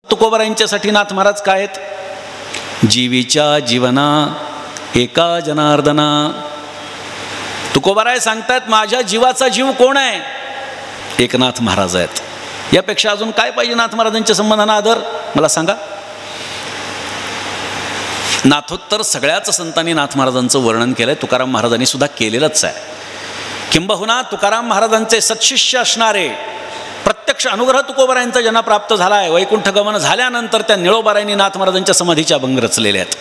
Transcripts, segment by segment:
तुकोबारायांच्यासाठी नाथ महाराज काय आहेत? जीवीच्या जीवना एका जनार्दना. तुकोबाराय सांगतात माझ्या जीवाचा जीव कोण आहे? एकनाथ महाराज आहेत. यापेक्षा अजून काय पाहिजे नाथ महाराजांच्या संबंधांना आदर? मला सांगा. नाथोत्तर सगळ्याच संतांनी नाथ महाराजांचं वर्णन केलंय, तुकाराम महाराजांनी सुद्धा केलेलंच आहे. किंबहुना तुकाराम महाराजांचे सत्शिष्य असणारे प्रत्यक्ष अनुग्रह तुकोबारायांचा ज्यांना प्राप्त झाला आहे, वैकुंठ गमन झाल्यानंतर त्या निळोबारायांनी नाथ महाराजांच्या समाधीचे अभंग रचलेले आहेत.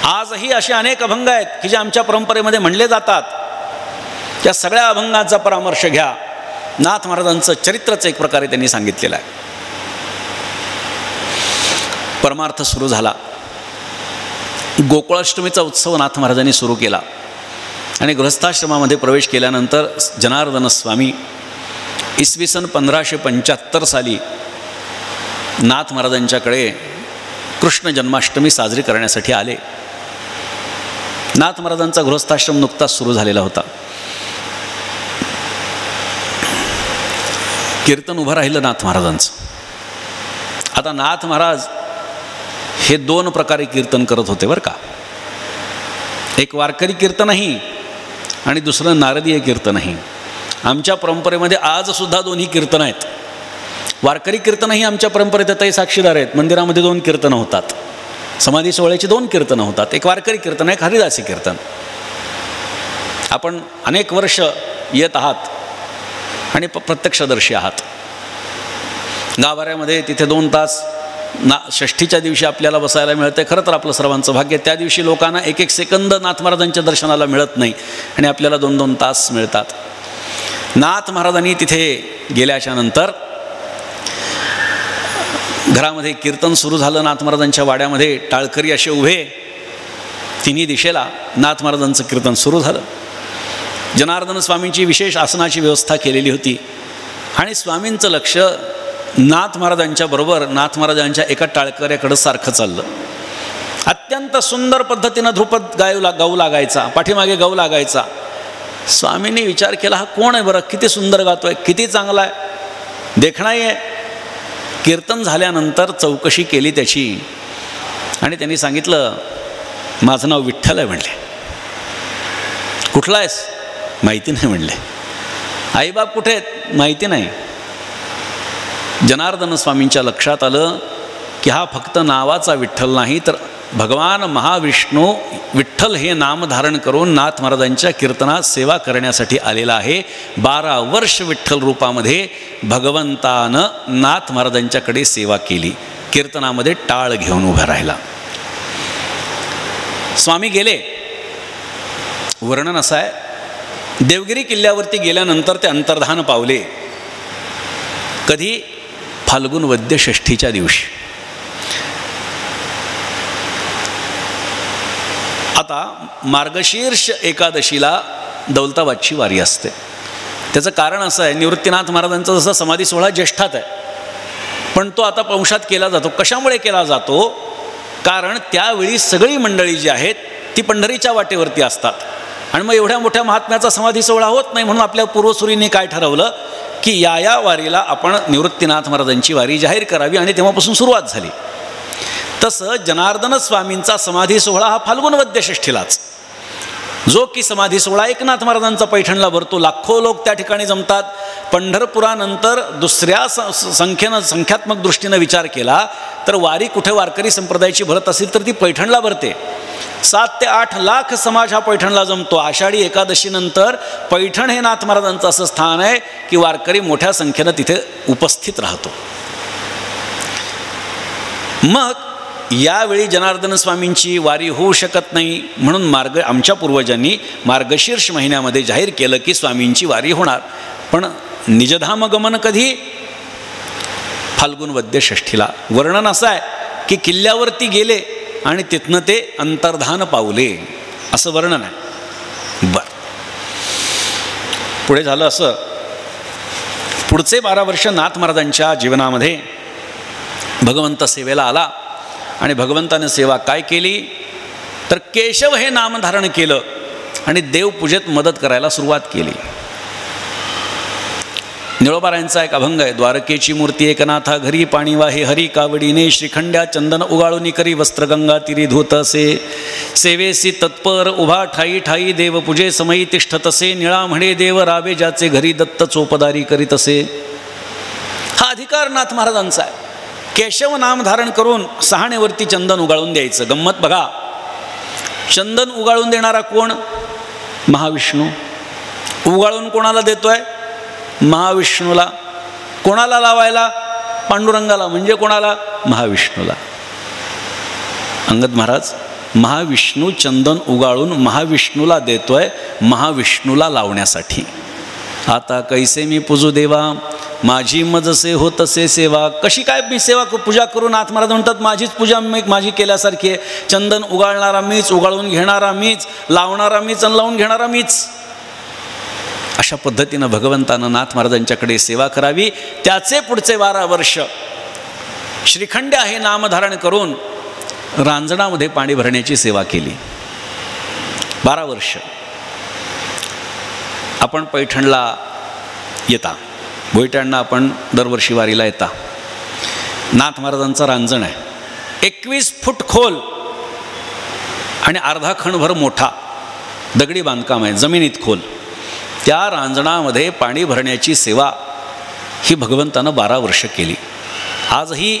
आजही असे अनेक अभंग आहेत की जे आमच्या परंपरेमध्ये म्हणले जातात. त्या सगळ्या अभंगांचा परामर्श घ्या. नाथ महाराजांचं चरित्रच एक प्रकारे त्यांनी सांगितलेलं आहे. परमार्थ सुरू झाला. गोकुळाष्टमीचा उत्सव नाथ महाराजांनी सुरू केला आणि गृहस्थाश्रमामध्ये प्रवेश केल्यानंतर जनार्दन स्वामी इसवी सन 1575 साली नाथ महाराजांच्याकडे कृष्ण जन्माष्टमी साजरी करण्यासाठी आले. नाथ महाराजांचा गृहस्थाश्रम नुकताच सुरू झालेला होता. कीर्तन उभं राहिलं नाथ महाराजांचं. आता नाथ महाराज हे दोन प्रकारे कीर्तन करत होते बरं का. एक वारकरी कीर्तनही आणि दुसरं नारदीय कीर्तनही. आमच्या परंपरेमध्ये आजसुद्धा दोन्ही कीर्तन आहेत. वारकरी कीर्तनही आमच्या परंपरेत तै साक्षीदार आहेत. मंदिरामध्ये 2 कीर्तनं होतात. समाधी सोहळ्याची 2 कीर्तनं होतात. एक वारकरी कीर्तन, एक हरिदासी कीर्तन. आपण अनेक वर्ष येत आहात आणि प्रत्यक्षदर्शी आहात. गाभाऱ्यामध्ये तिथे 2 तास षष्ठीच्या दिवशी आपल्याला बसायला मिळते. खरं तर आपलं सर्वांचं भाग्य. त्या दिवशी लोकांना 1-1 सेकंद नाथ महाराजांच्या दर्शनाला मिळत नाही आणि आपल्याला 2-2 तास मिळतात. नाथ महाराजांनी तिथे गेल्याच्या नंतर घरामध्ये कीर्तन सुरू झालं. नाथ महाराजांच्या वाड्यामध्ये टाळकरी असे उभे, तिन्ही दिशेला नाथ महाराजांचं कीर्तन सुरू झालं. जनार्दन स्वामींची विशेष आसनाची व्यवस्था केलेली होती आणि स्वामींचं लक्ष नाथ महाराजांच्या बरोबर नाथ महाराजांच्या एका टाळकऱ्याकडं सारखं चाललं. अत्यंत सुंदर पद्धतीनं ध्रुपद गाऊ लागायचा, पाठीमागे गाऊ लागायचा. स्वामींनी विचार केला, हा कोण आहे बरं, किती सुंदर गातोय, किती चांगला आहे, देखणाही आहे. कीर्तन झाल्यानंतर चौकशी केली त्याची आणि त्यांनी सांगितलं, माझं नाव विठ्ठल आहे म्हणले. कुठला आहेस? माहिती नाही म्हणले. आईबाप कुठे आहेत? माहिती नाही. जनार्दन स्वामींच्या लक्षात आलं की हा फक्त नावाचा विठ्ठल नाही, तर भगवान महाविष्णू विठ्ठल हे नाम धारण करून नाथ महाराजांच्या कीर्तनात सेवा करण्यासाठी आलेला आहे. 12 वर्ष विठ्ठल रूपामध्ये भगवंतानं नाथ महाराजांच्याकडे सेवा केली. कीर्तनामध्ये टाळ घेऊन उभा राहिला. स्वामी गेले. वर्णन असं आहे, देवगिरी किल्ल्यावरती गेल्यानंतर ते अंतर्धान पावले. कधी? फाल्गुन वद्य षष्ठीच्या दिवशी. आता मार्गशीर्ष एकादशीला दौलताबादची वारी असते. त्याचं कारण असं आहे, निवृत्तीनाथ महाराजांचा जसा समाधी सोहळा ज्येष्ठात आहे, पण तो आता पौषात केला जातो. कशामुळे केला जातो? कारण त्यावेळी सगळी मंडळी जी आहेत ती पंढरीच्या वाटेवरती असतात आणि मग एवढ्या मोठ्या महात्म्याचा समाधी सोहळा होत नाही. म्हणून आपल्या पूर्वसुरींनी काय ठरवलं की या वारीला आपण निवृत्तीनाथ महाराजांची वारी जाहीर करावी आणि तेव्हापासून सुरुवात झाली. तसं जनार्दन स्वामींचा समाधी सोहळा हा फाल्गुन वद्य षष्ठीलाच, जो की समाधी सोहळा एकनाथ महाराजांचा पैठणला भरतो. लाखो लोक त्या ठिकाणी जमतात. पंढरपुरानंतर दुसऱ्या संख्यात्मक दृष्टीनं विचार केला तर वारी कुठे वारकरी संप्रदायाची भरत असेल तर ती पैठणला भरते. 7 ते 8 लाख समाज हा पैठणला जमतो. आषाढी एकादशीनंतर पैठण हे नाथ महाराजांचं असं स्थान आहे की वारकरी मोठ्या संख्येनं तिथे उपस्थित राहतो. मग यावेळी जनार्दन स्वामींची वारी होऊ शकत नाही म्हणून आमच्या पूर्वजांनी मार्गशीर्ष महिन्यामध्ये जाहीर केलं की स्वामींची वारी होणार. पण निजधाम गमन कधी? फाल्गुन वद्य षष्ठीला. वर्णन असं आहे की किल्ल्यावरती गेले आणि तिथनं ते अंतर्धान पावले, असं वर्णन आहे. बरं, पुढे झालं असं, पुढचे 12 वर्ष नाथ महाराजांच्या जीवनामध्ये भगवंत सेवेला आला आणि भगवंताने सेवा काय केली तर केशव हे नाम धारण केलं आणि देवपूजेत मदत करायला सुरुवात केली. निळोबारायांचा एक अभंग आहे. द्वारकेची मूर्ती एकनाथा घरी पाणी वाहे हरी कावडीने श्रीखंड्या चंदन उगाळून करी वस्त्रगंगा तिरी धुत असे सेवेसी तत्पर उभा ठाई ठाई देव पूजे समयी तिष्ठत असे निळा म्हणे देव रावे ज्याचे घरी दत्त चोपदारी करीत असे. हा अधिकार नाथ महाराजांचा आहे. केशव नाम धारण करून सहाणेवरती चंदन उगाळून द्यायचं. गंमत बघा, चंदन उगाळून देणारा कोण? महाविष्णू. उगाळून कोणाला देतोय? महाविष्णूला. कोणाला लावायला? पांडुरंगाला. म्हणजे कोणाला? महाविष्णूला. अंगद महाराज महाविष्णू चंदन उगाळून महाविष्णूला देतोय, महाविष्णूला लावण्यासाठी. आता कैसे मी पूजू देवा माझी मजसे होतसे सेवा. कशी काय मी सेवा पूजा करू? नाथ महाराज म्हणतात माझीच पूजा माझी केल्यासारखी आहे. चंदन उगाळणारा मीच, उगाळून घेणारा मीच, लावणारा मीच आणि लावून घेणारा मीच. अशा पद्धतीनं भगवंतानं नाथ महाराजांच्याकडे सेवा करावी. त्याचे पुढचे 12 वर्ष श्रीखंड्या हे नामधारण करून रांजणामध्ये पाणी भरण्याची सेवा केली. 12 वर्ष. आपण पैठणला येता, भोईट्यांना आपण दरवर्षी वारीला येता. नाथ महाराजांचं रांजण आहे. 21 फूट खोल आणि अर्धा खणभर मोठा दगडी बांधकाम आहे, जमिनीत खोल. त्या रांजणामध्ये पाणी भरण्याची सेवा ही भगवंतानं 12 वर्ष केली. आजही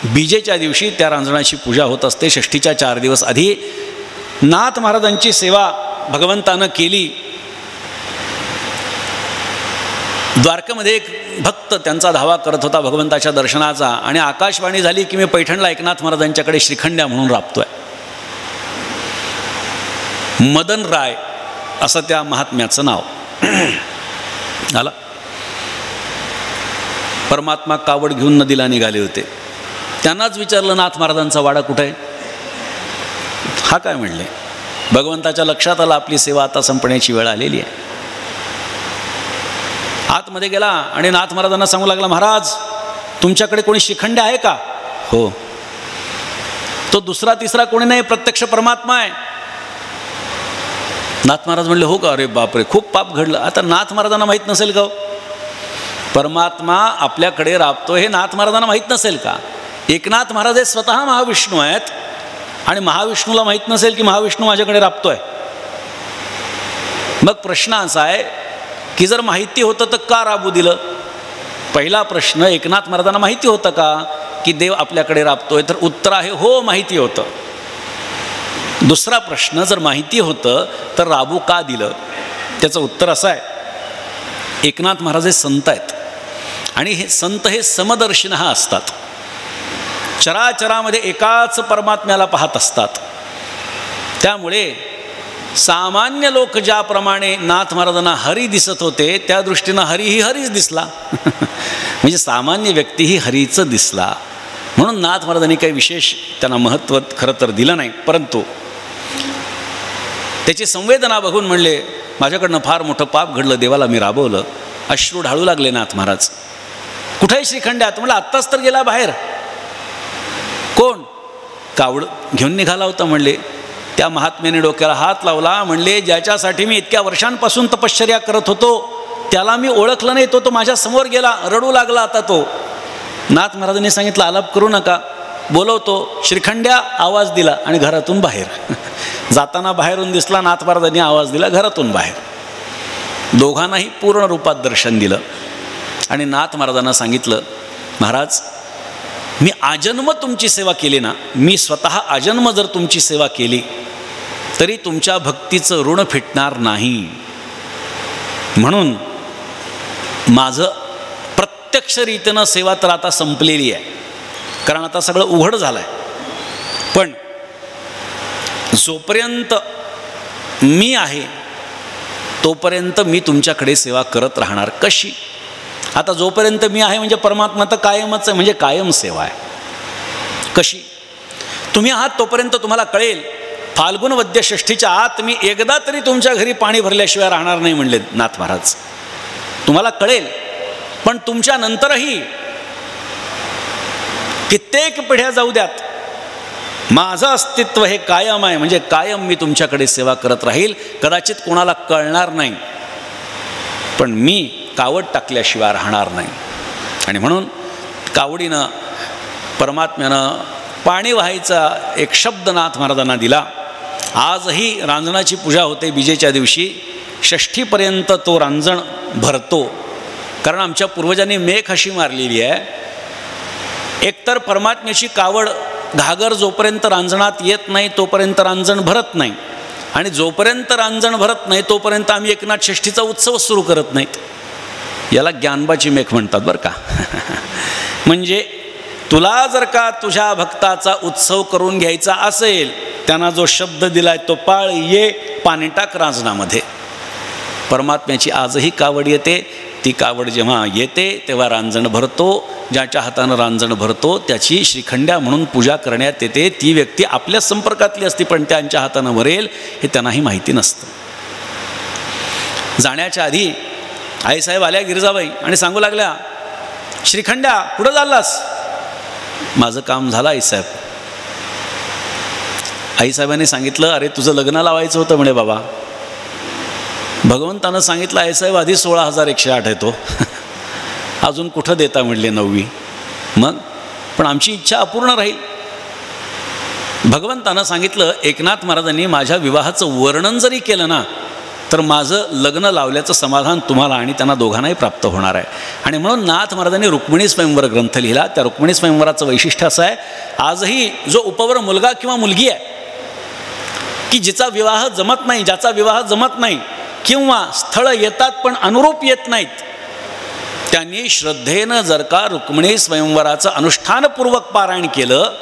बीजेच्या दिवशी त्या रांजणाची पूजा होत असते. षष्ठीच्या 4 दिवस आधी नाथ महाराजांची सेवा भगवंतानं केली. द्वारकेमध्ये एक भक्त त्यांचा धावा करत होता भगवंताच्या दर्शनाचा, आणि आकाशवाणी झाली की मी पैठणला एकनाथ महाराजांच्याकडे श्रीखंड्या म्हणून राबतोय. मदन राय असं त्या महात्म्याचं नाव. आला परमात्मा कावड घेऊन नदीला निघाले होते. त्यांनाच विचारलं नाथ महाराजांचा वाडा कुठे आहे? हा काय म्हणले? भगवंताच्या लक्षात आलं आपली सेवा आता संपण्याची वेळ आलेली आहे. आतमध्ये गेला आणि नाथ महाराजांना सांगू लागला, महाराज तुमच्याकडे कोणी श्रीखंड्या आहे का? हो. तो दुसरा तिसरा कोणी नाही, प्रत्यक्ष परमात्मा आहे. नाथ महाराज म्हणले हो का? अरे बापरे, खूप पाप घडलं. आता नाथ महाराजांना माहीत नसेल का? परमात्मा आपल्याकडे राबतो हे नाथ महाराजांना माहीत नसेल का? एकनाथ महाराज हे स्वतः महाविष्णू आहेत आणि महाविष्णूला माहीत नसेल की महाविष्णू माझ्याकडे राबतोय? मग प्रश्न असा आहे की जर माहिती होतं तर का राबू दिलं? पहिला प्रश्न, एकनाथ महाराजांना माहिती होतं का की देव आपल्याकडे राबतोय? तर उत्तर आहे हो, माहिती होतं. दुसरा प्रश्न, जर माहिती होतं तर राबू का दिलं? त्याचं उत्तर असं आहे, एकनाथ महाराज हे संत आहेत आणि हे संत हे समदर्शिनः असतात. चराचरामध्ये एकाच परमात्म्याला पाहत असतात. त्यामुळे सामान्य लोक ज्याप्रमाणे नाथ महाराजांना हरी दिसत होते त्या दृष्टीनं हरीही हरीच दिसला. म्हणजे सामान्य व्यक्तीही हरीचं दिसला. म्हणून नाथ महाराजांनी काही विशेष त्यांना महत्त्व खरं तर दिलं नाही, परंतु त्याची संवेदना बघून म्हणले माझ्याकडनं फार मोठं पाप घडलं, देवाला मी राबवलं. अश्रू ढाळू लागले नाथ महाराज. कुठेही श्रीखंड्यात? म्हणलं आत्ताच तर गेला बाहेर. कोण? कावड घेऊन निघाला होता म्हणले. त्या महात्म्याने डोक्याला हात लावला. म्हणले ज्याच्यासाठी मी इतक्या वर्षांपासून तपश्चर्या करत होतो त्याला मी ओळखलं नाही, तो माझ्या समोर गेला, रडू लागला. आता तो नाथ महाराजांनी सांगितलं आलाप करू नका, बोलवतो. श्रीखंड्या आवाज दिला आणि घरातून बाहेर. जाताना बाहेरून दिसला, नाथ महाराजांनी आवाज दिला, घरातून बाहेर. दोघांनाही पूर्ण रूपात दर्शन दिलं आणि नाथ महाराजांना सांगितलं महाराज मी आजन्म तुमची सेवा केली ना, मी स्वतः आजन्म जर तुमची सेवा केली तरी तुमच्या भक्तीचं ऋण फिटणार नाही. म्हणून माझं प्रत्यक्ष रीतीनं सेवा तर आता संपलेली आहे, कारण आता सगळं उघड झालं आहे. पण जोपर्यंत मी आहे तोपर्यंत मी तुमच्याकडे सेवा करत राहणार. कशी? आता जोपर्यंत मी आहे म्हणजे परमात्मा तर कायमच आहे, म्हणजे कायम सेवा आहे. कशी? तुम्ही आहात तोपर्यंत तुम्हाला कळेल. फाल्गुन वद्य षष्ठीच्या आत मी एकदा तरी तुमच्या घरी पाणी भरल्याशिवाय राहणार नाही म्हणले नाथ महाराज. तुम्हाला कळेल. पण तुमच्या नंतरही कित्येक पिढ्या जाऊ द्यात, माझं अस्तित्व हे कायम आहे, म्हणजे कायम मी तुमच्याकडे सेवा करत राहील. कदाचित कोणाला कळणार नाही, पण मी कावड टाकल्याशिवाय राहणार नाही. आणि म्हणून कावडीनं परमात्म्यानं पाणी व्हायचा एक शब्द नाथ महाराजांना दिला. आजही रांजणाची पूजा होते बीजेच्या दिवशी. षष्ठीपर्यंत तो रांजण भरतो. कारण आमच्या पूर्वजांनी मेख अशी मारलेली आहे, एकतर परमात्म्याची कावड घागर जोपर्यंत रांजणात येत नाही तोपर्यंत रांजण भरत नाही, आणि जोपर्यंत रांजण भरत नाही तोपर्यंत आम्ही एकनाथ षष्ठीचा उत्सव सुरू करत नाहीत. याला ज्ञानबाची मेख म्हणतात बरं का. म्हणजे तुला जर का तुझ्या भक्ताचा उत्सव करून घ्यायचा असेल, त्यांना जो शब्द दिलाय तो पाळ, ये पाणी टाक रांजणामध्ये. परमात्म्याची आजही कावड येते. ती कावड जेव्हा येते तेव्हा रांजण भरतो. ज्याच्या हातानं रांजण भरतो त्याची श्रीखंड्या म्हणून पूजा करण्यात येते. ती व्यक्ती आपल्या संपर्कातली असती, पण त्यांच्या हातानं भरेल हे त्यांनाही माहिती नसतं. जाण्याच्या आधी आईसाहेब आल्या गिरिजाबाई आणि सांगू लागल्या, श्रीखंड्या कुठं चाललास? माझं काम झालं आईसाहेब. आईसाहेबांनी सांगितलं, अरे तुझं लग्न लावायचं होतं म्हणे बाबा. भगवंतानं सांगितलं, आईसाहेब आधी 16,108 येतो, अजून कुठं देता म्हणले 9वी. मग पण आमची इच्छा अपूर्ण राहील. भगवंतानं सांगितलं, एकनाथ महाराजांनी माझ्या विवाहाचं वर्णन जरी केलं ना तर माझं लग्न लावल्याचं समाधान तुम्हाला आणि त्यांना दोघांनाही प्राप्त होणार आहे. आणि म्हणून नाथ महाराजांनी रुक्मिणी स्वयंवर ग्रंथ लिहिला. त्या रुक्मिणी स्वयंवराचं वैशिष्ट्य असं आहे, आजही जो उपवर मुलगा किंवा मुलगी आहे की जिचा विवाह जमत नाही, ज्याचा विवाह जमत नाही किंवा स्थळ येतात पण अनुरूप येत नाहीत, त्यांनी श्रद्धेनं जर का रुक्मिणी स्वयंवराचं अनुष्ठानपूर्वक पारायण केलं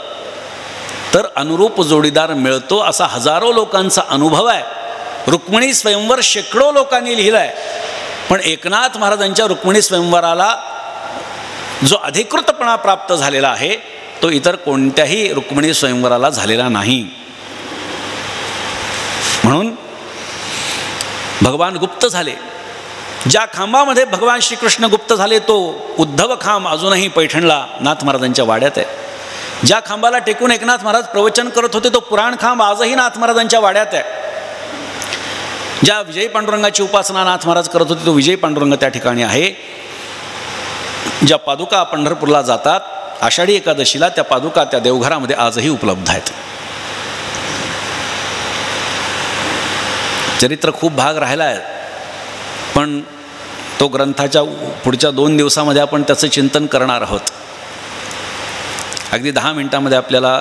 तर अनुरूप जोडीदार मिळतो, असा हजारो लोकांचा अनुभव आहे. रुक्मिणी स्वयंवर शेकडो लोकांनी लिहिलं आहे, पण एकनाथ महाराजांच्या रुक्मिणी स्वयंवराला जो अधिकृतपणा प्राप्त झालेला आहे तो इतर कोणत्याही रुक्मिणी स्वयंवराला झालेला नाही. म्हणून भगवान गुप्त झाले. ज्या खांबामध्ये भगवान श्रीकृष्ण गुप्त झाले तो उद्धव खांब अजूनही पैठणला नाथ महाराजांच्या वाड्यात आहे. ज्या खांबाला टेकून एकनाथ महाराज प्रवचन करत होते तो पुराण खांब आजही नाथ महाराजांच्या वाड्यात आहे. ज्या विजयी पांडुरंगाची उपासना नाथ महाराज करत होते तो विजयी पांडुरंग त्या ठिकाणी आहे. ज्या पादुका पंढरपूरला जातात आषाढी एकादशीला, त्या पादुका त्या देवघरामध्ये आजही उपलब्ध आहेत. चरित्र खूप भाग राहिला आहे, पण तो ग्रंथाच्या पुढच्या 2 दिवसामध्ये आपण त्याचं चिंतन करणार आहोत. अगदी 10 मिनिटामध्ये आपल्याला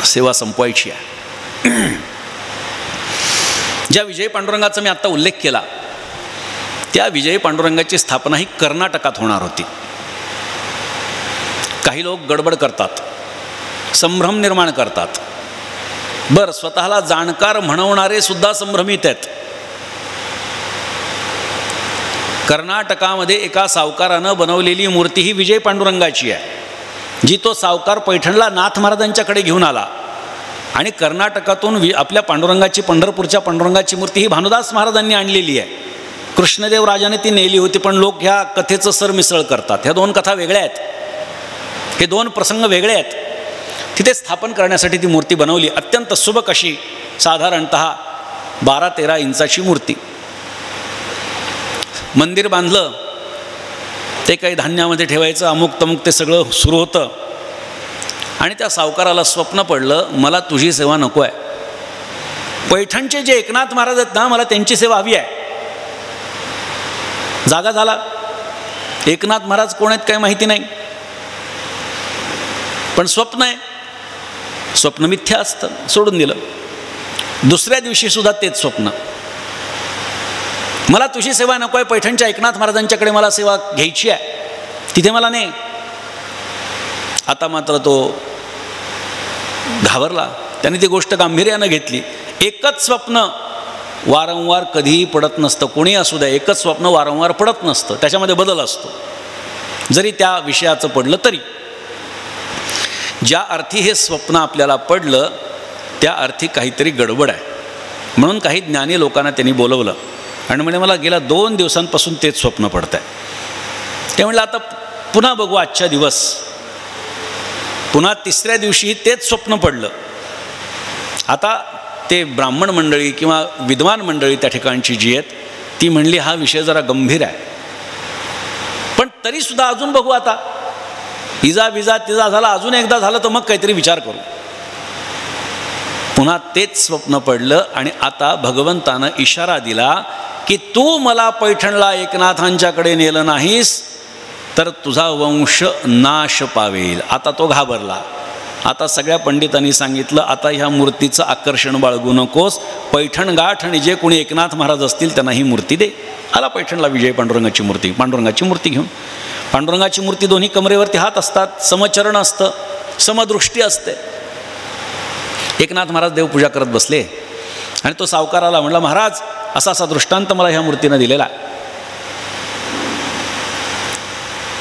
सेवा संपवायची आहे. ज्या विजयी पांडुरंगाचा मी आत्ता उल्लेख केला त्या विजयी पांडुरंगाची स्थापना ही कर्नाटकात होणार होती. काही लोक गडबड करतात, संभ्रम निर्माण करतात. बरं, स्वतःला जाणकार म्हणवणारे सुद्धा संभ्रमित आहेत. कर्नाटकामध्ये एका सावकारानं बनवलेली मूर्ती ही विजय पांडुरंगाची आहे, जी तो सावकार पैठणला नाथ महाराजांच्याकडे घेऊन आला. आणि कर्नाटकातून आपल्या पांडुरंगाची, पंढरपूरच्या पांडुरंगाची मूर्ती ही भानुदास महाराजांनी आणलेली आहे. कृष्णदेव राजाने ती नेली होती, पण लोक ह्या कथेचं सरमिसळ करतात. ह्या 2 कथा वेगळ्या आहेत, हे 2 प्रसंग वेगळे आहेत. तिथे स्थापन करण्यासाठी ती मूर्ती बनवली. अत्यंत सुबक अशी, साधारणतः 12-13 इंचाची मूर्ती. मंदिर बांधलं, ते काही धान्यामध्ये ठेवायचं, अमुक तमुक ते सगळं सुरू होतं. आणि त्या सावकाराला स्वप्न पडलं, मला तुझी सेवा नको आहे. पैठणचे जे एकनाथ महाराज आहेत ना, मला त्यांची सेवा हवी आहे. जागा झाला. एकनाथ महाराज कोण आहेत काही माहिती नाही, पण स्वप्न आहे. स्वप्न मिथ्या असतं, सोडून दिलं. दुसऱ्या दिवशी सुद्धा तेच स्वप्न, मला तुझी सेवा नको आहे, पैठणच्या एकनाथ महाराजांच्याकडे मला सेवा घ्यायची आहे, तिथे मला नाही. आता मात्र तो घाबरला. त्याने ती गोष्ट गांभीर्यानं घेतली. एकच स्वप्न वारंवार कधीही पडत नसतं, कोणी असू द्या, एकच स्वप्न वारंवार पडत नसतं, त्याच्यामध्ये बदल असतो. जरी त्या विषयाचं पडलं तरी. ज्या अर्थी हे स्वप्न आपल्याला पडलं त्या अर्थी काहीतरी गडबड आहे. म्हणून काही ज्ञानी लोकांना त्यांनी बोलवलं आणि म्हणे मला गेल्या 2 दिवसांपासून तेच स्वप्न पडतं आहे. ते म्हणलं आता पुन्हा बघू आजच्या दिवस. पुन्हा 3ऱ्या दिवशी तेच स्वप्न पडलं. आता ते ब्राह्मण मंडळी किंवा विद्वान मंडळी त्या ठिकाणची जी आहेत ती म्हणली हा विषय जरा गंभीर आहे, पण तरीसुद्धा अजून बघू आता, इजा विजा तिजा झाला, अजून एकदा झालं तर मग काहीतरी विचार करू. पुन्हा तेच स्वप्न पडलं आणि आता भगवंतानं इशारा दिला की तू मला पैठणला एकनाथांच्याकडे नेलं नाहीस तर तुझा वंश नाश पावेल. आता तो घाबरला. आता सगळ्या पंडितांनी सांगितलं, आता ह्या मूर्तीचं आकर्षण बाळगू नकोस, पैठण गाठ आणि जे कोणी एकनाथ महाराज असतील त्यांना ही मूर्ती दे. आला पैठणला विजय पांडुरंगाची मूर्ती. पांडुरंगाची मूर्ती घेऊन, पांडुरंगाची मूर्ती दोन्ही कमरेवरती हात असतात, समचरण असतं, समदृष्टी असते. एकनाथ महाराज देवपूजा करत बसले आणि तो सावकाराला म्हणला, महाराज असा असा दृष्टांत मला ह्या मूर्तीनं दिलेला.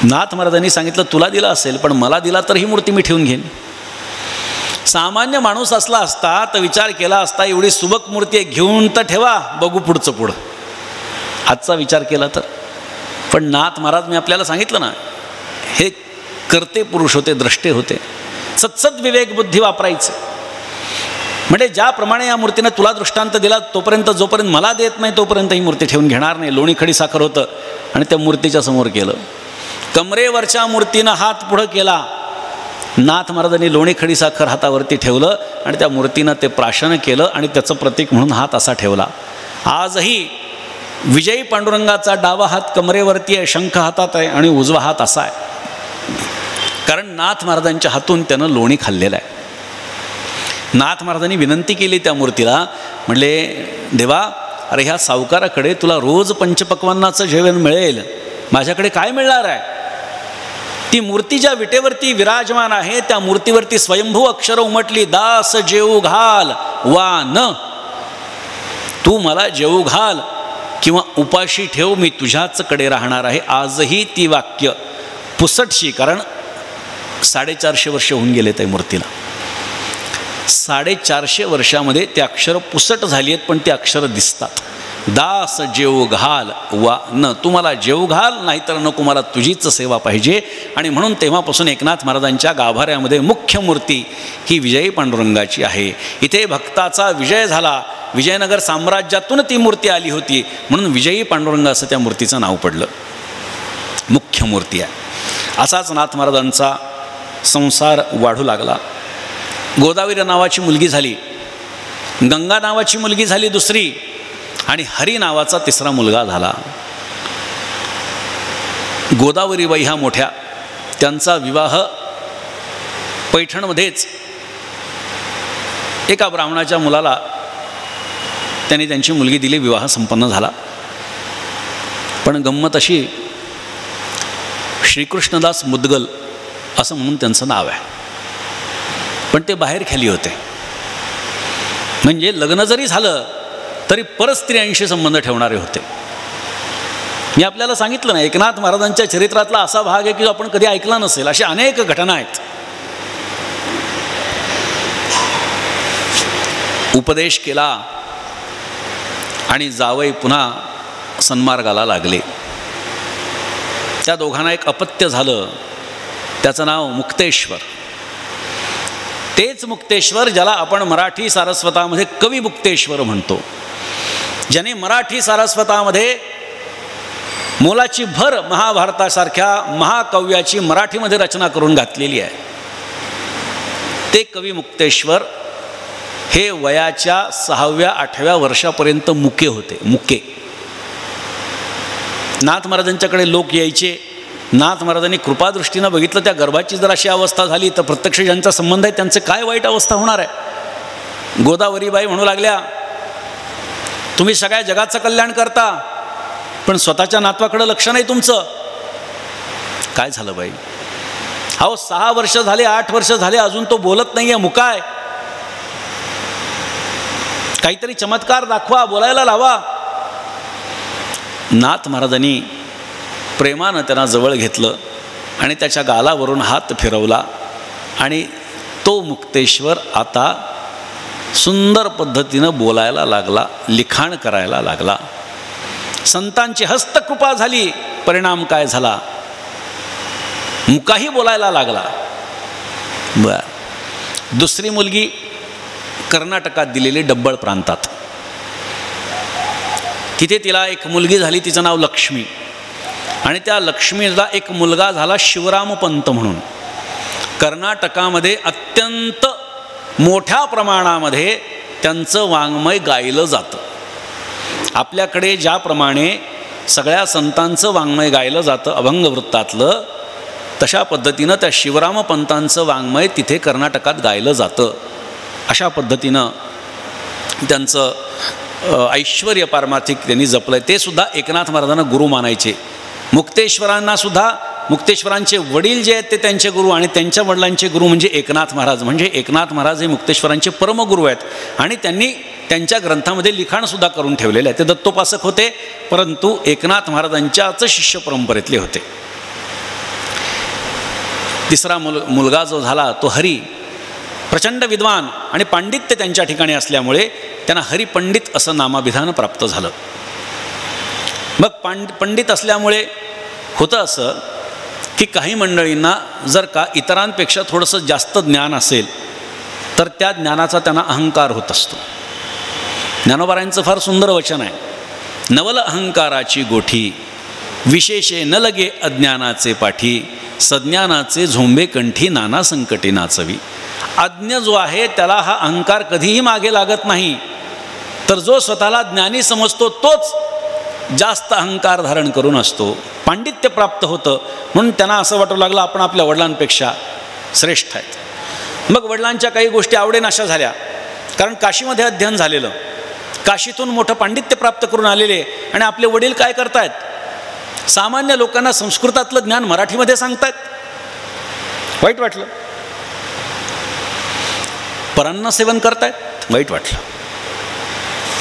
नाथ महाराजांनी सांगितलं, तुला दिला असेल पण मला दिला तर ही मूर्ती मी ठेवून घेईन. सामान्य माणूस असला असता तर विचार केला असता, एवढी सुबक मूर्ती घेऊन तर ठेवा, बघू पुढचं पुढं, आजचा विचार केला तर. पण नाथ महाराज, मी आपल्याला सांगितलं ना, हे करते पुरुष होते, द्रष्टे होते. सत्सद विवेक बुद्धी वापरायचे. म्हणजे ज्याप्रमाणे या मूर्तीनं तुला दृष्टांत दिला, तोपर्यंत जोपर्यंत मला देत नाही तोपर्यंत ही मूर्ती ठेवून घेणार नाही. लोणी खडी साखर होतं आणि त्या मूर्तीच्या समोर केलं. कमरेवरच्या मूर्तीनं हात पुढं केला. नाथ महाराजांनी लोणी खडी साखर हातावरती ठेवलं आणि त्या मूर्तीनं ते प्राशन केलं आणि त्याचं प्रतीक म्हणून हात असा ठेवला. आजही विजयी पांडुरंगाचा डावा हात कमरेवरती आहे, शंख हातात आहे आणि उजवा हात असा आहे, कारण नाथ महाराजांच्या हातून त्यानं लोणी खाल्लेलं आहे. नाथ महाराजांनी विनंती केली त्या मूर्तीला, म्हणले, देवा, अरे ह्या सावकाराकडे तुला रोज पंचपक्वान्नाचं जेवण मिळेल, माझ्याकडे काय मिळणार आहे? ती मूर्ती ज्या विटेवरती विराजमान आहे त्या मूर्तीवरती स्वयंभू अक्षर उमटली, दास जेऊ घाल वा न. तू मला जेऊ घाल किंवा उपाशी ठेव, मी तुझ्याचकडे राहणार आहे. आजही ती वाक्य पुसटशी, कारण 450 वर्ष होऊन गेले त्या मूर्तीला. 450 वर्षामध्ये ते अक्षर पुसट झाली आहेत, पण ते अक्षर दिसतात. दास जेऊ घाल वा न, तू मला जेऊ घाल, नाहीतर नको, मला तुझीच सेवा पाहिजे. आणि म्हणून तेव्हापासून एकनाथ महाराजांच्या गाभाऱ्यामध्ये मुख्य मूर्ती ही विजयी पांडुरंगाची आहे. इथे भक्ताचा विजय झाला. विजयनगर साम्राज्यातून ती मूर्ती आली होती, म्हणून विजयी पांडुरंग असं त्या मूर्तीचं नाव पडलं. मुख्य मूर्ती आहे. असाच नाथ महाराजांचा संसार वाढू लागला. गोदावरी नावाची मुलगी झाली, गंगा नावाची मुलगी झाली दुसरी, आणि हरी नावाचा तिसरा मुलगा झाला. गोदावरीबाई ह्या मोठ्या, त्यांचा विवाह पैठणमध्येच एका ब्राह्मणाच्या मुलाला त्यांनी त्यांची मुलगी दिली. विवाह संपन्न झाला. पण गंमत अशी, श्रीकृष्णदास मुदगल असं म्हणून त्यांचं नाव आहे, पण ते बाहेर खाली होते. म्हणजे लग्न जरी झालं तरी परस्त्रियांशी संबंध ठेवणारे होते. मी आपल्याला सांगितलं ना, एकनाथ महाराजांच्या चरित्रातला असा भाग आहे की आपण कधी ऐकला नसेल. अशा अनेक घटना आहेत. उपदेश केला आणि जावई पुन्हा सन्मार्गाला लागले. त्या दोघांना एक अपत्य झालं, त्याचं नाव मुक्तेश्वर. तेच मुक्तेश्वर ज्याला आपण मराठी सारस्वतामध्ये कवी मुक्तेश्वर म्हणतो, ज्याने मराठी सारस्वतामध्ये मोलाची भर महाभारतासारख्या महाकाव्याची मराठीमध्ये रचना करून घातलेली आहे. ते कवी मुक्तेश्वर हे वयाच्या 6व्या-8व्या वर्षापर्यंत मुके होते. मुके. नाथ महाराजांच्याकडे लोक यायचे. नाथ महाराजांनी कृपादृष्टीनं बघितलं, त्या गर्भाची जर अशी अवस्था झाली तर प्रत्यक्ष ज्यांचा संबंध आहे त्यांचे काय वाईट अवस्था होणार आहे. गोदावरीबाई म्हणू लागल्या, तुम्ही सगळ्या जगाचं कल्याण करता पण स्वतःच्या नातवाकडे लक्ष नाही तुमचं. काय झालं बाई? अहो 6 वर्ष झाले, 8 वर्ष झाले, अजून तो बोलत नाहीये, मुकाय. काहीतरी चमत्कार दाखवा, बोलायला लावा. नाथ महाराजांनी प्रेमानं त्यांना जवळ घेतलं आणि त्याच्या गालावरून हात फिरवला आणि तो मुक्तेश्वर आता सुंदर पद्धतीनं बोलायला लागला, लिखाण करायला लागला. संतांची हस्तकृपा झाली. परिणाम काय झाला? मुकाही बोलायला लागला. बरं. दुसरी मुलगी कर्नाटकात दिलेली, डब्बळ प्रांतात. तिथे तिला एक मुलगी झाली, तिचं नाव लक्ष्मी. आणि त्या लक्ष्मीला एक मुलगा झाला शिवरामपंत म्हणून. कर्नाटकामध्ये अत्यंत मोठ्या प्रमाणामध्ये त्यांचं वाङ्मय गायलं जातं. आपल्याकडे ज्याप्रमाणे सगळ्या संतांचं वाङ्मय गायलं जातं अभंगवृत्तातलं, तशा पद्धतीनं त्या शिवरामपंतांचं वाङ्मय तिथे कर्नाटकात गायलं जातं. अशा पद्धतीनं त्यांचं ऐश्वर्य पारमार्थिक त्यांनी जपलं. ते सुद्धा एकनाथ महाराजांना गुरु मानायचे. मुक्तेश्वरांचे वडील जे आहेत ते त्यांचे गुरु, आणि त्यांच्या वडिलांचे गुरु म्हणजे एकनाथ महाराज. म्हणजे एकनाथ महाराज हे मुक्तेश्वरांचे परमगुरू आहेत. आणि त्यांनी त्यांच्या ग्रंथामध्ये लिखाणसुद्धा करून ठेवलेलं आहे. ते दत्तोपासक होते, परंतु एकनाथ महाराजांच्याच शिष्य परंपरेतले होते. तिसरा मुलगा जो झाला तो हरी, प्रचंड विद्वान आणि पांडित्य त्यांच्या ठिकाणी असल्यामुळे त्यांना हरिपंडित असं नामाभिधान प्राप्त झालं. मग पंडित असल्यामुळे होतं असं की काही मंडळींना जर का इतरांपेक्षा थोडंसं जास्त ज्ञान असेल तर त्या ज्ञानाचा त्यांना अहंकार होत असतो. ज्ञानोबारायांचं फार सुंदर वचन आहे, नवल अहंकाराची गोठी, विशेषे न लगे अज्ञानाचे पाठी, सज्ञानाचे झोंबे कंठी नाना संकटे नाचवी. अज्ञ जो आहे त्याला हा अहंकार कधीही मागे लागत नाही, तर जो स्वतःला ज्ञानी समजतो तोच जास्त अहंकार धारण करून असतो. पांडित्य प्राप्त होतं म्हणून त्यांना असं वाटू लागलं आपण आपल्या वडिलांपेक्षा श्रेष्ठ आहेत. मग वडिलांच्या काही गोष्टी आवडेनाशा झाल्या, कारण काशीमध्ये अध्ययन झालेलं, काशीतून मोठं पांडित्य प्राप्त करून आलेले, आणि आपले वडील काय करतायत, सामान्य लोकांना संस्कृतातलं ज्ञान मराठीमध्ये सांगतायत. वाईट वाटलं. परान्न सेवन करतायत, वाईट वाटलं.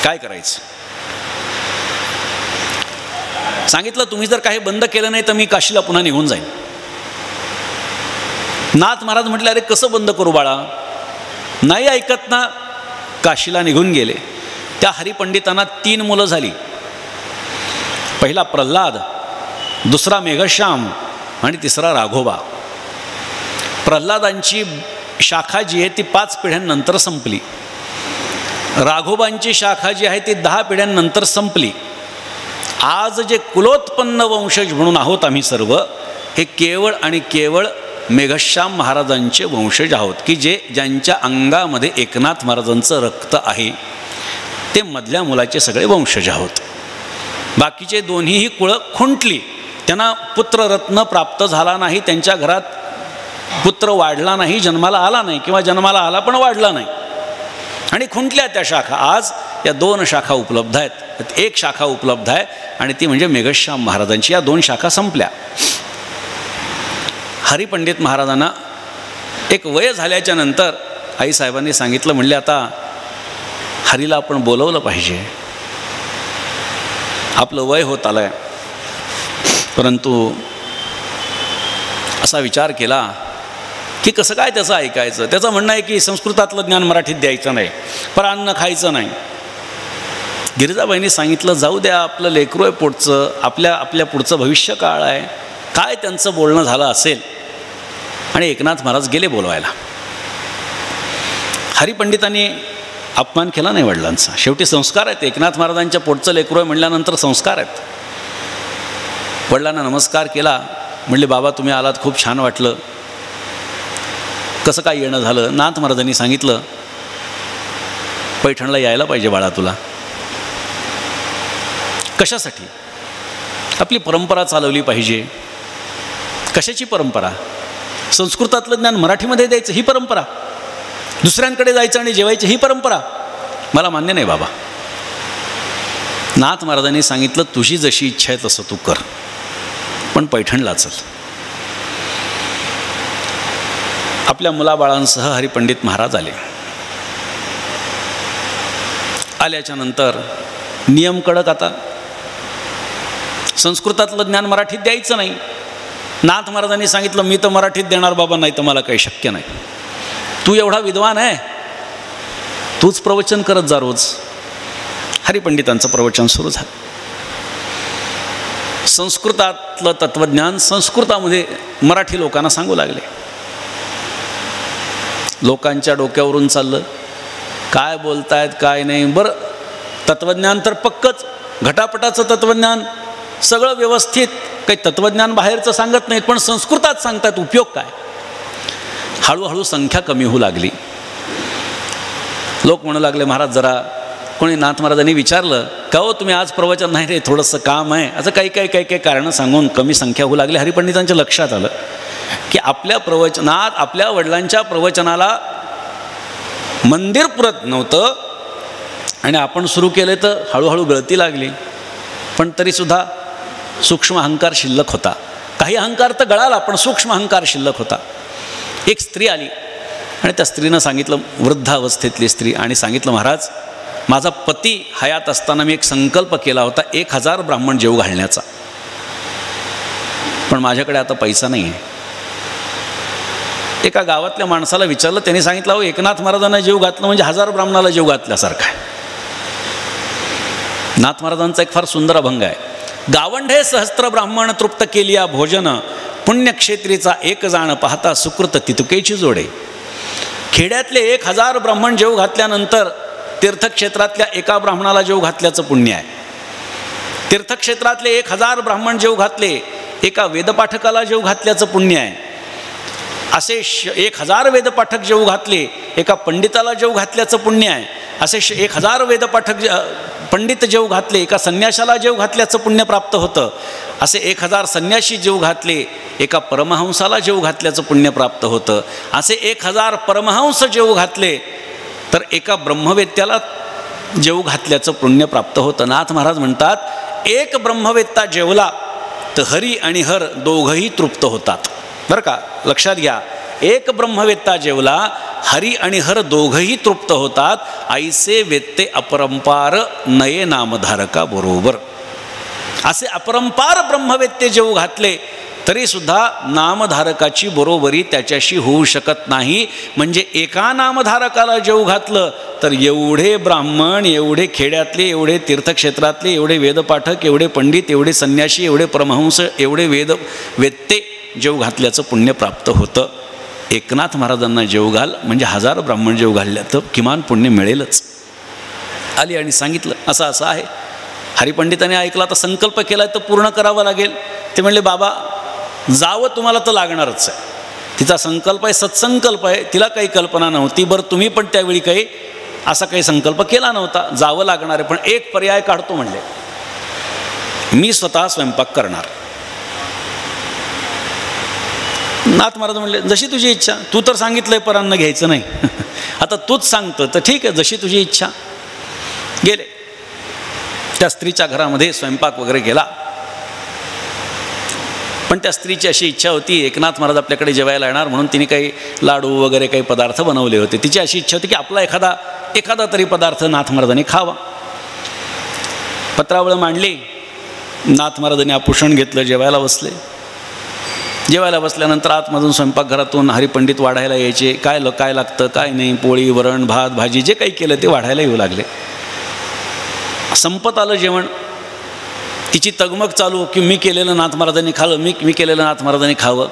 काय करायचं, सांगितलं तुम्ही जर काही बंद केलं नाही तर मी काशीला पुन्हा निघून जाईन. नाथ महाराज म्हटले अरे कसं बंद करू बाळा, नाही ऐकत ना. काशीला निघून गेले. त्या हरिपंडितांना 3 मुलं झाली. पहिला प्रल्हाद, दुसरा मेघश्याम आणि तिसरा राघोबा. प्रल्हादांची शाखा जी आहे ती 5 पिढ्यांनंतर संपली. राघोबांची शाखा जी आहे ती 10 पिढ्यांनंतर संपली. आज जे कुलोत्पन्न वंशज म्हणून आहोत आम्ही सर्व, हे केवळ आणि केवळ मेघश्याम महाराजांचे वंशज आहोत, की ज्यांच्या अंगामध्ये एकनाथ महाराजांचं रक्त आहे. ते मधल्या मुलाचे सगळे वंशज आहोत. बाकीचे दोन्हीही कुळं खुंटली. त्यांना पुत्ररत्न प्राप्त झाला नाही, त्यांच्या घरात पुत्र वाढला नाही, जन्माला आला नाही, किंवा जन्माला आला पण वाढला नाही, आणि खुंटल्या त्या शाखा. आज या 2 शाखा उपलब्ध आहेत. एक शाखा उपलब्ध आहे आणि ती म्हणजे मेघश्याम महाराजांची. या 2 शाखा संपल्या. हरिपंडित महाराजांना एक वय झाल्याच्या नंतर आईसाहेबांनी सांगितलं, म्हणले आता हरीला आपण बोलवलं पाहिजे, आपलं वय होत आलं आहे. परंतु असा विचार केला की कसं काय त्याचं ऐकायचं. त्याचं म्हणणं आहे की संस्कृतातलं ज्ञान मराठीत द्यायचं नाही, परान्न खायचं नाही. गिरिजाबाईंनी सांगितलं जाऊ द्या, आपलं लेकरू आहे पोटचं, आपल्या पुढचं भविष्य काळ आहे. काय त्यांचं बोलणं झालं असेल, आणि एकनाथ महाराज गेले बोलवायला. हरिपंडितांनी अपमान केला नाही वडिलांचा. शेवटी संस्कार आहेत. एकनाथ महाराजांच्या पोटचं लेकरू आहे म्हणल्यानंतर संस्कार आहेत. वडिलांना नमस्कार केला. म्हणले बाबा तुम्ही आलात, खूप छान वाटलं. कसं काय येणं झालं. नाथ महाराजांनी सांगितलं पैठणला यायला पाहिजे बाळा तुला. कशासाठी, आपली परंपरा चालवली पाहिजे. कशाची परंपरा, संस्कृतातलं ज्ञान मराठीमध्ये द्यायचं ही परंपरा, दुसऱ्यांकडे जायचं आणि जेवायचं ही परंपरा मला मान्य नाही बाबा. नाथ महाराजांनी सांगितलं तुझी जशी इच्छा आहे तसं तू कर, पण पैठणला चल. आपल्या मुलाबाळांसह हरिपंडित महाराज आले. आल्याच्या नंतर नियम कडक. आता संस्कृतातलं ज्ञान मराठीत द्यायचं नाही. नाथ महाराजांनी सांगितलं मी तर मराठीत देणार बाबा, नाही तर मला काही शक्य नाही. तू एवढा विद्वान आहे, तूच प्रवचन करत जा रोज. हरिपंडितांचं प्रवचन सुरू झालं. संस्कृतातलं तत्त्वज्ञान संस्कृतामध्ये मराठी लोकांना सांगू लागले. लोकांच्या डोक्यावरून चाललं, काय बोलतायत काय नाही. बरं तत्त्वज्ञान तर पक्कच, घटापटाचं तत्त्वज्ञान सगळं व्यवस्थित, काही तत्त्वज्ञान बाहेरचं सांगत नाहीत, पण संस्कृतात सांगतात. उपयोग काय? हळूहळू संख्या कमी होऊ लागली. लोक म्हणू लागले, महाराज जरा, कोणी नाथ महाराजांनी विचारलं, का हो तुम्ही आज प्रवचन नाही रे, थोडंसं काम आहे, असं काही कारणं सांगून कमी संख्या होऊ लागली. हरिपंडितांच्या लक्षात आलं की आपल्या प्रवचनात, आपल्या वडिलांच्या प्रवचनाला मंदिर पुरत नव्हतं आणि आपण सुरू केले तर हळूहळू गळती लागली. पण तरीसुद्धा सूक्ष्म अहंकार शिल्लक होता. काही अहंकार तर गळाला, पण सूक्ष्म अहंकार शिल्लक होता. एक स्त्री आली आणि त्या स्त्रीनं सांगितलं, वृद्ध अवस्थेतली स्त्री, आणि सांगितलं, महाराज माझा पती हयात असताना मी एक संकल्प केला होता 1000 ब्राह्मण जेव घालण्याचा, पण माझ्याकडे आता पैसा नाही आहे. एका गावातल्या माणसाला विचारलं, त्यांनी सांगितलं, अहो एकनाथ महाराजांना जीव घातलं म्हणजे 1000 ब्राह्मणाला जीव घातल्यासारखं आहे. नाथ महाराजांचा एक फार सुंदर अभंग आहे, गावंढे सहस्त्र ब्राह्मण तृप्त केलिया भोजन, पुण्यक्षेत्रीचा एक जाण पाहता सुकृत तितुकेची जोडे. खेड्यातले 1000 ब्राह्मण जेव घातल्यानंतर तीर्थक्षेत्रातल्या एका ब्राह्मणाला जेव घातल्याचं पुण्य आहे. तीर्थक्षेत्रातले 1000 ब्राह्मण जेव घातले, एका वेदपाठकाला जेव घातल्याचं पुण्य आहे. असे 1000 वेदपाठक जेव घातले, एका पंडिताला जेव घातल्याचं पुण्य आहे. असे 1000 वेदपाठक पंडित जेव घातले, एका संन्याशाला जेव घातल्याचं पुण्य प्राप्त होतं. असे 1000 संन्याशी जेव घातले, एका परमहंसाला जेव घातल्याचं पुण्य प्राप्त होतं. असे 1000 परमहंस जेव घातले तर एका ब्रह्मवेत्याला जेव घातल्याचं पुण्य प्राप्त होतं. नाथ महाराज म्हणतात, एक ब्रह्मवेत्ता जेवला तर हरी आणि हर दोघंही तृप्त होतात. बरं का, लक्षात घ्या, एक ब्रह्मवेत्ता जेवला, हरी आणि हर दोघंही तृप्त होतात. ऐसे वेत्ते अपरंपार नये नामधारका बरोबर. असे अपरंपार ब्रह्मवेत्ते जेव घातले तरीसुद्धा नामधारकाची बरोबरी त्याच्याशी होऊ शकत नाही. म्हणजे एका नामधारकाला जेव घातलं तर एवढे ब्राह्मण, एवढे खेड्यातले, एवढे तीर्थक्षेत्रातले, एवढे वेदपाठक, एवढे पंडित, एवढे संन्याशी, एवढे परमहंस, एवढे वेत्ते जेव घातल्याचं पुण्य प्राप्त होतं. एकनाथ महाराजांना जेव घाल म्हणजे 1000 ब्राह्मण जेव घालल्या तर किमान पुण्य मिळेलच. आली आणि सांगितलं, असं असं आहे. हरिपंडितांनी ऐकला, तर संकल्प केला तर पूर्ण करावा लागेल. ते म्हणले, बाबा जावं तुम्हाला तर लागणारच आहे. तिचा संकल्प आहे, सत्संकल्प आहे, तिला काही कल्पना नव्हती. बरं तुम्ही पण त्यावेळी काही असा काही संकल्प केला नव्हता, जावं लागणार आहे. पण एक पर्याय काढतो म्हणले, मी स्वतः स्वयंपाक करणार. नाथ महाराज म्हणले, जशी तुझी इच्छा, तू तर सांगितलंय परांना घ्यायचं नाही, आता तूच सांगतं तर ठीक आहे, जशी तुझी इच्छा. गेले त्या स्त्रीच्या घरामध्ये, स्वयंपाक वगैरे केला. पण त्या स्त्रीची अशी इच्छा होती, एकनाथ महाराज आपल्याकडे जेवायला येणार म्हणून तिने काही लाडू वगैरे काही पदार्थ बनवले होते. तिची अशी इच्छा होती की आपला एखादा तरी पदार्थ नाथ महाराजांनी खावा. पत्रावळ मांडली, नाथ महाराजांनी आपुषण घेतलं, जेवायला बसले. जेवायला बसल्यानंतर आतमधून स्वयंपाकघरातून हरिपंडित वाढायला यायचे. काय लागतं काय नाही, पोळी वरण भात भाजी जे काही केलं ते वाढायला येऊ लागले. संपत आलं जेवण. तिची तगमग चालू की मी केलेलं नाथ महाराजांनी खावं, मी केलेलं नाथ महाराजांनी खावं.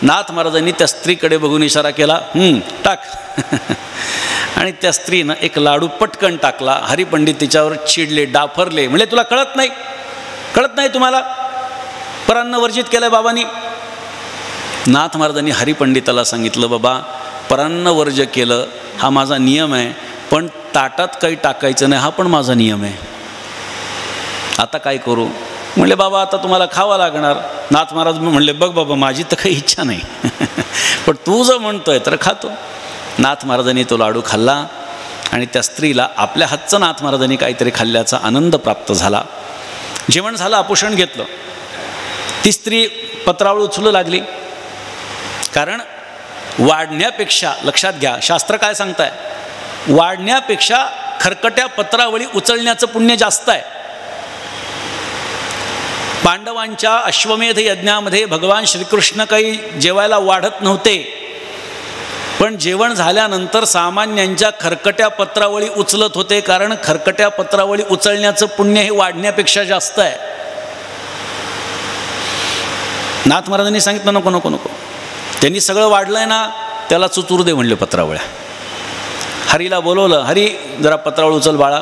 नाथ महाराजांनी त्या स्त्रीकडे बघून इशारा केला, टाक. आणि त्या स्त्रीनं एक लाडू पटकन टाकला. हरिपंडित तिच्यावर चिडले, डाफरले, म्हणजे तुला कळत नाही तुम्हाला, परान्न वर्जित केलं बाबांनी. नाथ महाराजांनी हरिपंडिताला सांगितलं, बाबा परान्न वर्ज केलं हा माझा नियम आहे, पण ताटात काही टाकायचं नाही हा पण माझा नियम आहे. आता काय करू? म्हणले, बाबा आता तुम्हाला खावं लागणार. नाथ महाराज म्हणले, बघ बाबा माझी तर काही इच्छा नाही, पण तू जर म्हणतोय तर खातो. नाथ महाराजांनी तो लाडू खाल्ला आणि त्या स्त्रीला आपल्या हातचं नाथ महाराजांनी काहीतरी खाल्ल्याचा आनंद प्राप्त झाला. जेवण झालं, आपुषण घेतलं. ती स्त्री पत्रावळ उचलू लागली. कारण वाढण्यापेक्षा, लक्षात घ्या शास्त्र काय सांगताय, वाढण्यापेक्षा खरकट्या पत्रावळी उचलण्याचं पुण्य जास्त आहे. पांडवांच्या अश्वमेध यज्ञामध्ये भगवान श्रीकृष्ण काही जेवायला वाढत नव्हते, पण जेवण झाल्यानंतर सामान्यांच्या खरकट्या पत्रावळी उचलत होते. कारण खरकट्या पत्रावळी उचलण्याचं पुण्य हे वाढण्यापेक्षा जास्त आहे. नाथ महाराजांनी सांगितलं, नको नको नको, त्यांनी सगळं वाढलंय ना, त्याला चुचूर दे म्हणले पत्रावळ्या. हरीला बोलवलं, हरी जरा पत्रावळ उचल बाळा.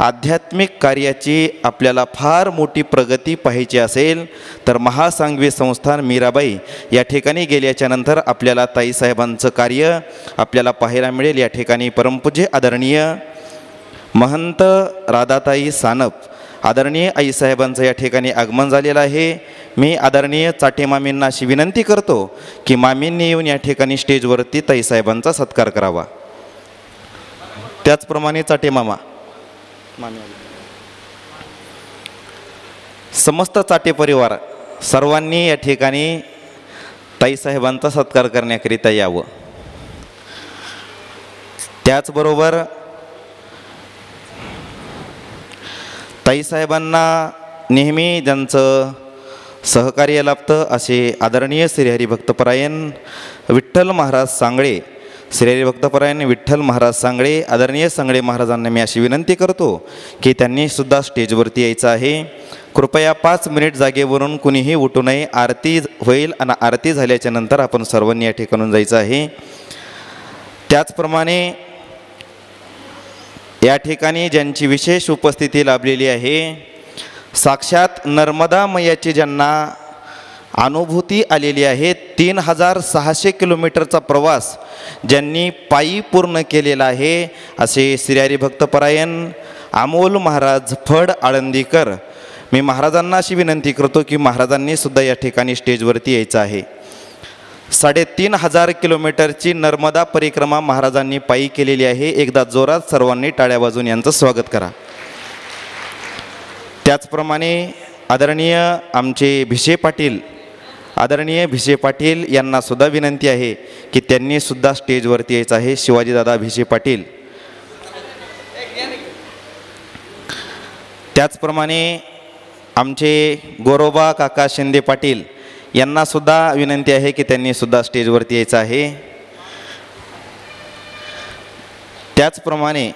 आध्यात्मिक कार्याची आपल्याला फार मोठी प्रगती पाहायची असेल तर महासांगवी संस्थान मीराबाई या ठिकाणी गेल्याच्या नंतर आपल्याला ताईसाहेबांचं कार्य आपल्याला पाहायला मिळेल. या ठिकाणी परमपूज्य आदरणीय महंत राधाताई सानप आदरणीय आईसाहेबांचं या ठिकाणी आगमन झालेलं आहे. मी आदरणीय चाटे मामींना अशी विनंती करतो की मामींनी येऊन या ठिकाणी स्टेजवरती ताईसाहेबांचा सत्कार करावा. त्याचप्रमाणे चाटे मामा समस्त चाटे परिवार सर्वांनी या ठिकाणी ताईसाहेबांचा सत्कार करण्याकरिता यावं. त्याचबरोबर ताईसाहेबांना नेहमी ज्यांचं सहकार्य लाभतं असे आदरणीय श्री हरिभक्तपरायण विठ्ठल महाराज सांगळे, श्री हरिभक्तपरायण विठ्ठल महाराज सांगळे, आदरणीय सांगळे महाराजांना मी अशी विनंती करतो की त्यांनीसुद्धा स्टेजवरती यायचं आहे. कृपया 5 मिनिट जागेवरून कुणीही उठू नये. आरती होईल आणि आरती झाल्याच्या नंतर आपण सर्वांनी या ठिकाणून जायचं आहे. त्याचप्रमाणे या ठिकाणी ज्यांची विशेष उपस्थिती लाभलेली आहे, साक्षात नर्मदा मैयाची ज्यांना अनुभूती आलेली आहे, 3600 किलोमीटरचा प्रवास ज्यांनी पायी पूर्ण केलेला आहे, असे श्री हरिभक्तपरायण अमोल महाराज फड आळंदीकर. मी महाराजांना अशी विनंती करतो की महाराजांनी सुद्धा या ठिकाणी स्टेजवरती यायचं आहे. 3500 किलोमीटरची नर्मदा परिक्रमा महाराजांनी पायी केलेली आहे. एकदा जोरात सर्वांनी टाळ्या वाजवून यांचं स्वागत करा. त्याचप्रमाणे आदरणीय आमचे भिसे पाटील, आदरणीय भिसे पाटील यांना सुद्धा विनंती आहे की त्यांनी सुद्धा स्टेजवरती यायचं आहे. शिवाजीदादा भिसे पाटील. त्याचप्रमाणे आमचे गोरोबा काका शिंदे पाटील यांना सुद्धा विनंती आहे की त्यांनी सुद्धा स्टेजवरती यायचं आहे. त्याचप्रमाणे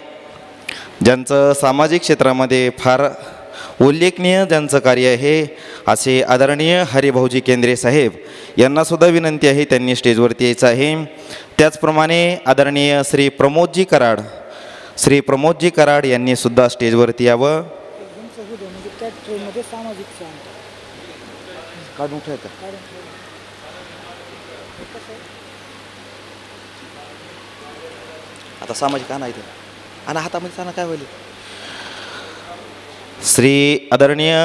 ज्यांचं सामाजिक क्षेत्रामध्ये फार उल्लेखनीय ज्यांचं कार्य आहे असे आदरणीय हरिभाऊजी केंद्रे साहेब यांनासुद्धा विनंती आहे त्यांनी स्टेजवरती यायचं आहे. त्याचप्रमाणे आदरणीय श्री प्रमोदजी कराड, श्री प्रमोदजी कराड यांनीसुद्धा स्टेजवरती यावं. आता सामाजिक आणा इथे आणि हातामध्ये आणा काय होईल. श्री आदरणीय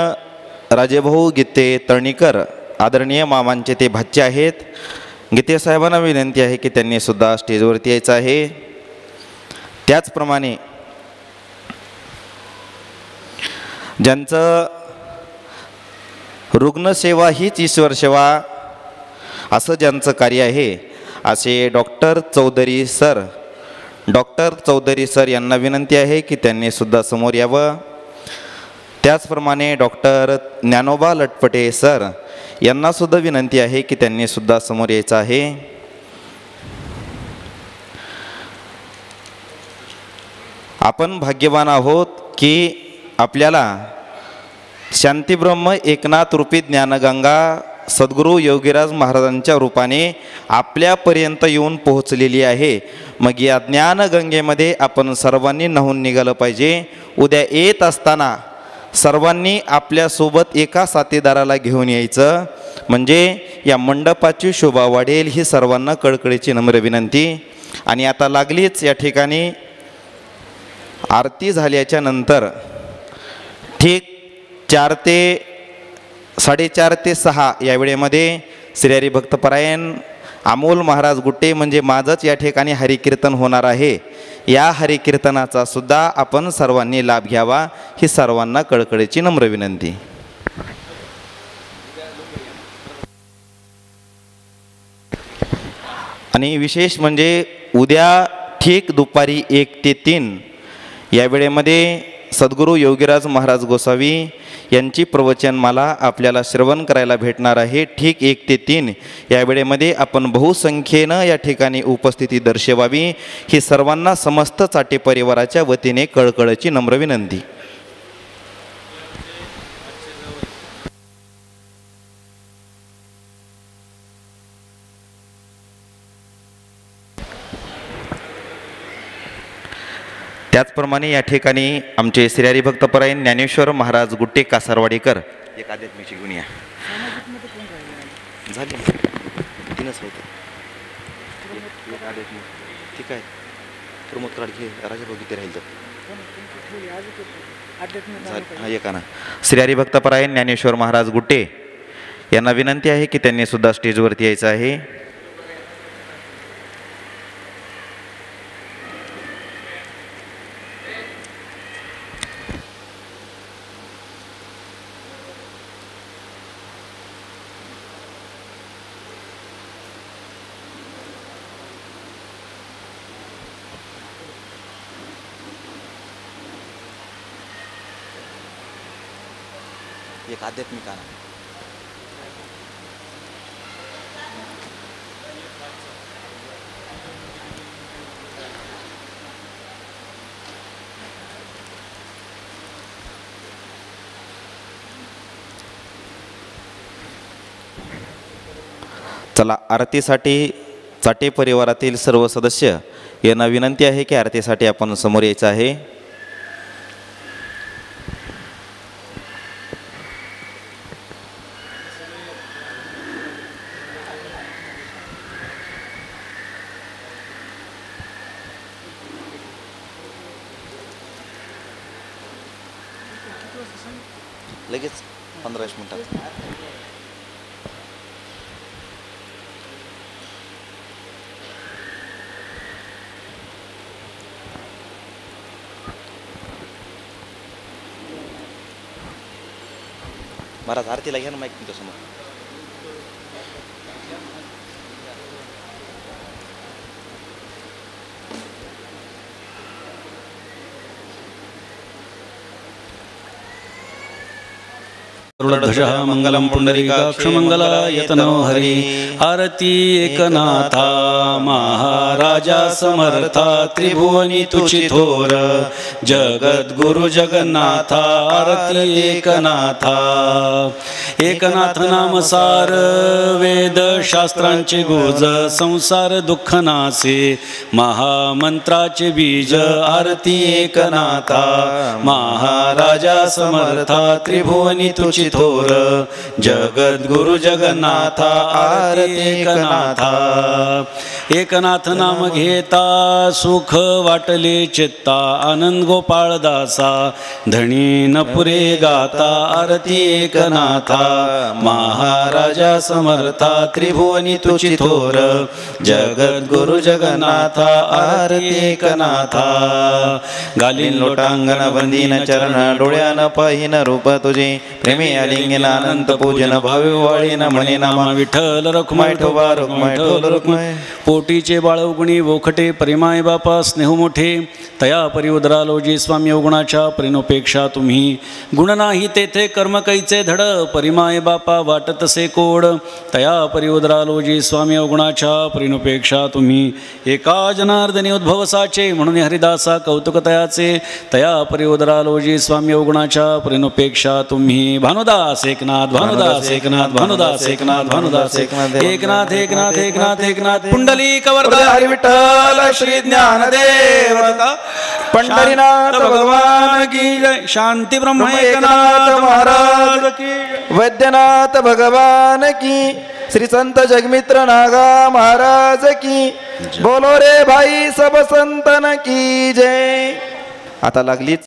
राजेभाऊ गीते तळणीकर आदरणीय मामांचे ते भाचे आहेत. गीते साहेबांना विनंती आहे की त्यांनी सुद्धा स्टेजवरती यायचं आहे. त्याचप्रमाणे ज्यांचं रुग्णसेवा हीच ईश्वर सेवा असं ज्यांचं कार्य आहे असे doctor Chaudhary sir, doctor Chaudhary sir यांना विनंती आहे की त्यांनी सुद्धा समोर यावं. त्याचप्रमाणे डॉक्टर ज्ञानोबा लटपटे सर यांनासुद्धा विनंती आहे की त्यांनी सुद्धा समोर यायचं आहे. आपण भाग्यवान आहोत की आपल्याला शांतीब्रह्म एकनाथ रूपी ज्ञानगंगा सद्गुरू योगीराज महाराजांच्या रूपाने आपल्यापर्यंत येऊन पोहोचलेली आहे. मग या ज्ञानगंगेमध्ये आपण सर्वांनी न्हाऊन निघालं पाहिजे. उद्या येत असताना सर्वांनी आपल्यासोबत एका साथीदाराला घेऊन यायचं, म्हणजे या मंडपाची शोभा वाढेल. ही सर्वांना कळकळीची नम्र विनंती. आणि आता लागलीच या ठिकाणी आरती झाल्याच्या नंतर ठीक 4 ते 4:30 ते 6 या वेळेमध्ये श्री हरिभक्तपरायण अमोल महाराज गुट्टे म्हणजे माझंच या ठिकाणी हरिकीर्तन होणार आहे. या हरिकीर्तनाचा सुद्धा आपण सर्वांनी लाभ घ्यावा ही सर्वांना कळकळीची नम्र विनंती. आणि विशेष म्हणजे उद्या ठीक दुपारी 1 ते 3 या वेळेमध्ये सद्गुरू योगीराज महाराज गोसावी यांची प्रवचनमाला आपल्याला श्रवण करायला भेटणार आहे. ठीक 1 ते 3 या वेळेमध्ये आपण बहुसंख्येनं या ठिकाणी उपस्थिती दर्शवावी ही सर्वांना समस्त चाटे परिवाराच्या वतीने कळकळीची नम्र विनंती. त्याचप्रमाणे या ठिकाणी आमचे श्री हरिभक्तपरायण ज्ञानेश्वर महाराज गुट्टे कासारवाडीकर एक आध्यात्मिक घेऊन या झाली तीनच होतं ठीक आहे प्रमोद काडके राजाभाऊ गीते राहील तर एका ना श्री हरिभक्तपरायण ज्ञानेश्वर महाराज गुट्टे यांना विनंती आहे की त्यांनी सुद्धा स्टेजवरती यायचं आहे. एक आध्यात्मिक आना चला आरतीसाठी चाटे परिवारातील सर्व सदस्य यांना विनंती आहे की आरतीसाठी आपण समोर यायचं आहे. लगेच 15 मिनिटात महाराज आरतीला घ्या ना माईक तुमच्या समोर. ध्वजः मंगलम पुंडरीकाक्ष मंगलायतनो हरि. आरती एकनाथा महाराजा समर्था त्रिभुवनी तुची थोर. जगद्गुरु जगन्नाथा आरती एकनाथा. एकनाथ नाम सार वेद शास्त्रांचे गोज. संसार दुःख नासे महामंत्राचे बीज. आरती एकनाथा महाराजा समर्था त्रिभुवनी तुची थोर. जगद्गुरु जगन्नाथा आरती एकनाथा. एकनाथ नाम घेता सुख वाटले चित्ता. आनंद गोपाळ दासा धनी न पुरे गाता. आरती एकनाथा महाराजा समर्था त्रिभुवनी तुची थोर. जगद्गुरु जगन्नाथा आरती एकनाथा. गालीन लोटांगण बंदीन चरण डोळ्यान पाहिन रूप तुझे. प्रेमी आलिंगन अनंत पूजन भावी वाळीन म्हणे नामा विठ्ठल रखुमाय ठोबा रखुमाय ठोल रखुमाय. पोटीचे बाळवगुणी वोखटे परिमाय बापा स्नेह मोठे. तया परिउदरालोजी स्वामी अवगुणाच्या परिणोपेक्षा तुम्ही. गुण नाही तेथे कर्म कैचे धड. परिमाय बापा वाटतसे कोड. तया परिउदरालोजी स्वामी अवगुणाच्या परिणोपेक्षा तुम्ही. एका जनार्दनी उद्भवसाचे म्हणून हरिदासा कौतुक तयाचे. तया परिउदरालोजी स्वामी अवगुणाच्या परिणोपेक्षा तुम्ही. भानुदास एकनाथ भानुदास एकनाथ भानुदास एकनाथ भानुदास एकनाथ. एकनाथ एकनाथ एकनाथ एकनाथ पुंडलिक वरदा हरि विठ्ठल श्री ज्ञानदेव पंढरीनाथ भगवान की जय. शांती ब्रह्म एकनाथ महाराज की. वैद्यनाथ भगवान की. श्री संत जगमित्र नागा महाराज की. बोलो रे भाई सब संतन की जय. आता लागलीच